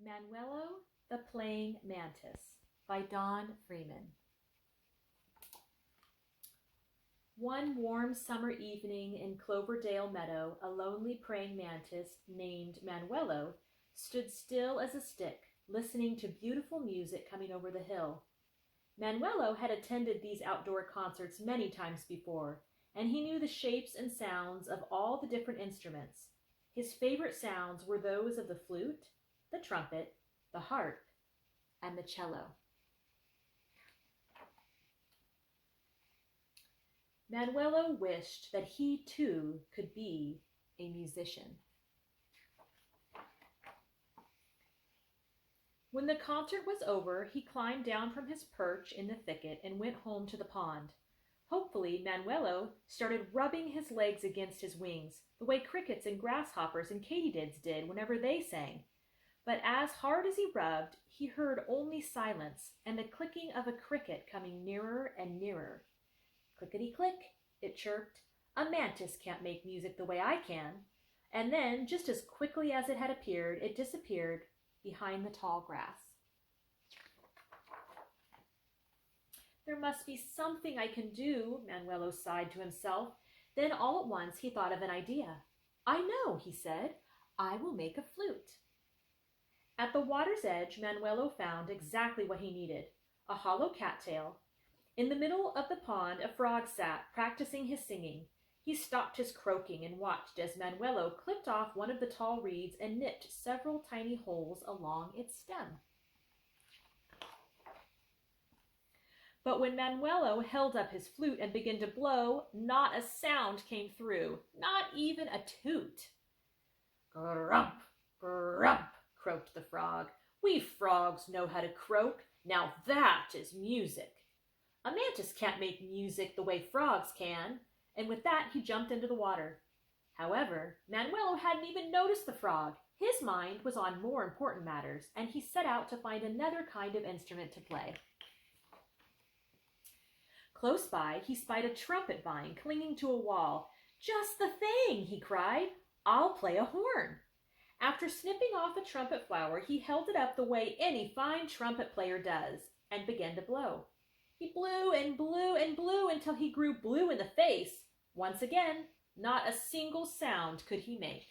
Manuelo the Playing Mantis by Freeman. One warm summer evening in Cloverdale Meadow, a lonely praying mantis named Manuelo stood still as a stick, listening to beautiful music coming over the hill. Manuelo had attended these outdoor concerts many times before, and he knew the shapes and sounds of all the different instruments. His favorite sounds were those of the flute, the trumpet, the harp, and the cello. Manuelo wished that he too could be a musician. When the concert was over, he climbed down from his perch in the thicket and went home to the pond. Hopefully, Manuelo started rubbing his legs against his wings, the way crickets and grasshoppers and katydids did whenever they sang. But as hard as he rubbed, he heard only silence and the clicking of a cricket coming nearer and nearer. Clickety-click, it chirped. A mantis can't make music the way I can. And then, just as quickly as it had appeared, it disappeared behind the tall grass. There must be something I can do, Manuelo sighed to himself. Then all at once he thought of an idea. I know, he said. I will make a flute. At the water's edge, Manuelo found exactly what he needed, a hollow cattail. In the middle of the pond, a frog sat, practicing his singing. He stopped his croaking and watched as Manuelo clipped off one of the tall reeds and nipped several tiny holes along its stem. But when Manuelo held up his flute and began to blow, not a sound came through, not even a toot. Grump, grump, croaked the frog. We frogs know how to croak. Now that is music. A mantis can't make music the way frogs can. And with that, he jumped into the water. However, Manuelo hadn't even noticed the frog. His mind was on more important matters, and he set out to find another kind of instrument to play. Close by, he spied a trumpet vine clinging to a wall. Just the thing, he cried. I'll play a horn. After snipping off a trumpet flower, he held it up the way any fine trumpet player does and began to blow. He blew and blew and blew until he grew blue in the face. Once again, not a single sound could he make.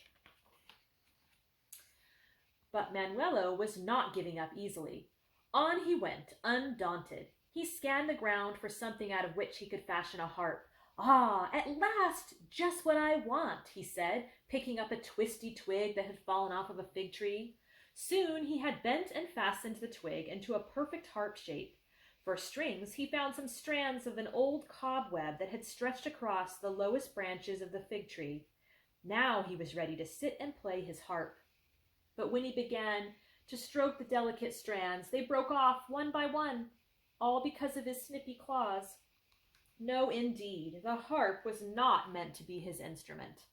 But Manuelo was not giving up easily. On he went, undaunted. He scanned the ground for something out of which he could fashion a harp. Ah, at last, just what I want, he said, picking up a twisty twig that had fallen off of a fig tree. Soon he had bent and fastened the twig into a perfect harp shape. For strings, he found some strands of an old cobweb that had stretched across the lowest branches of the fig tree. Now he was ready to sit and play his harp. But when he began to stroke the delicate strands, they broke off one by one, all because of his snippy claws. No, indeed, the harp was not meant to be his instrument.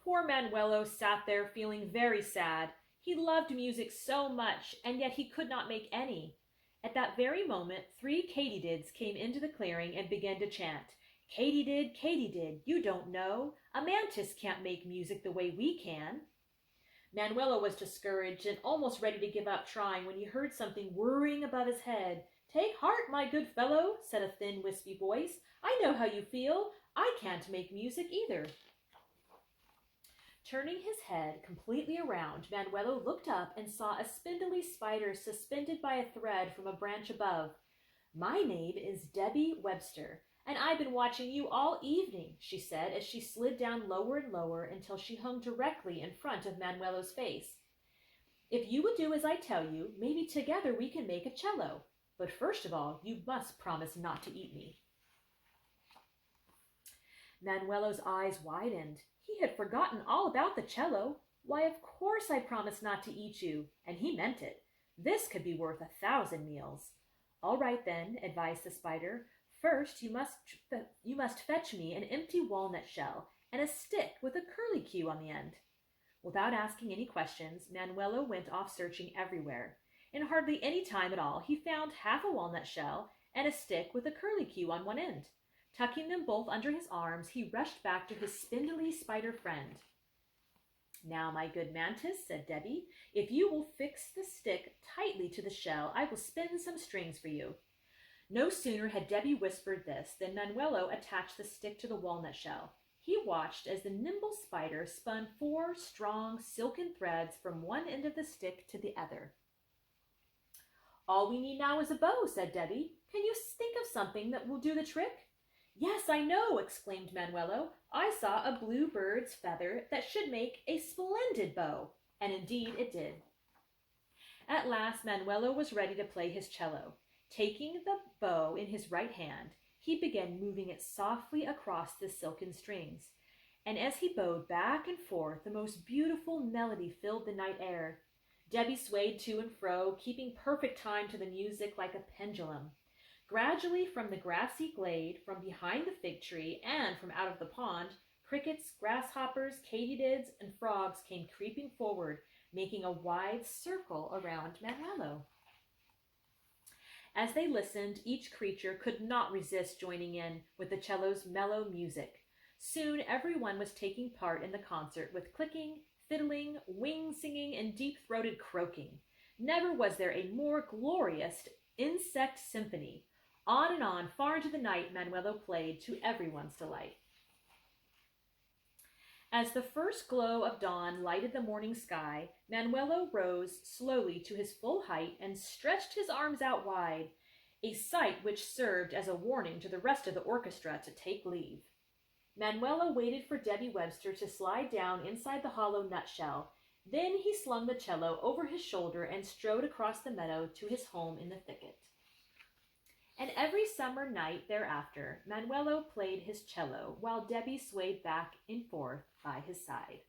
Poor Manuelo sat there feeling very sad. He loved music so much, and yet he could not make any. At that very moment, 3 katydids came into the clearing and began to chant, Katydid, katydid, you don't know. A mantis can't make music the way we can. Manuelo was discouraged and almost ready to give up trying when he heard something whirring above his head. Take heart, my good fellow, said a thin, wispy voice. I know how you feel. I can't make music either. Turning his head completely around, Manuelo looked up and saw a spindly spider suspended by a thread from a branch above. My name is Debbie Webster, and I've been watching you all evening, she said as she slid down lower and lower until she hung directly in front of Manuelo's face. If you will do as I tell you, maybe together we can make a cello. But first of all, you must promise not to eat me. Manuelo's eyes widened. He had forgotten all about the cello. Why, of course I promised not to eat you, and he meant it. This could be worth 1,000 meals. All right then, advised the spider. First, you must fetch me an empty walnut shell and a stick with a curlicue on the end. Without asking any questions, Manuelo went off searching everywhere. In hardly any time at all, he found half a walnut shell and a stick with a curlicue on one end. Tucking them both under his arms, he rushed back to his spindly spider friend. "Now, my good Mantis," said Debbie, "if you will fix the stick tightly to the shell, I will spin some strings for you." No sooner had Debbie whispered this than Manuelo attached the stick to the walnut shell. He watched as the nimble spider spun 4 strong silken threads from one end of the stick to the other. "All we need now is a bow," said Debbie. "Can you think of something that will do the trick?" "Yes, I know," exclaimed Manuelo. "I saw a blue bird's feather that should make a splendid bow." And indeed it did. At last Manuelo was ready to play his cello. Taking the bow in his right hand, he began moving it softly across the silken strings. And as he bowed back and forth, the most beautiful melody filled the night air. Debbie swayed to and fro, keeping perfect time to the music like a pendulum. Gradually, from the grassy glade, from behind the fig tree, and from out of the pond, crickets, grasshoppers, katydids, and frogs came creeping forward, making a wide circle around Manuelo. As they listened, each creature could not resist joining in with the cello's mellow music. Soon everyone was taking part in the concert with clicking, fiddling, wing-singing, and deep-throated croaking. Never was there a more glorious insect symphony. On and on, far into the night, Manuelo played, to everyone's delight. As the first glow of dawn lighted the morning sky, Manuelo rose slowly to his full height and stretched his arms out wide, a sight which served as a warning to the rest of the orchestra to take leave. Manuelo waited for Debbie Webster to slide down inside the hollow nutshell. Then he slung the cello over his shoulder and strode across the meadow to his home in the thicket. And every summer night thereafter, Manuelo played his cello while Debbie swayed back and forth by his side.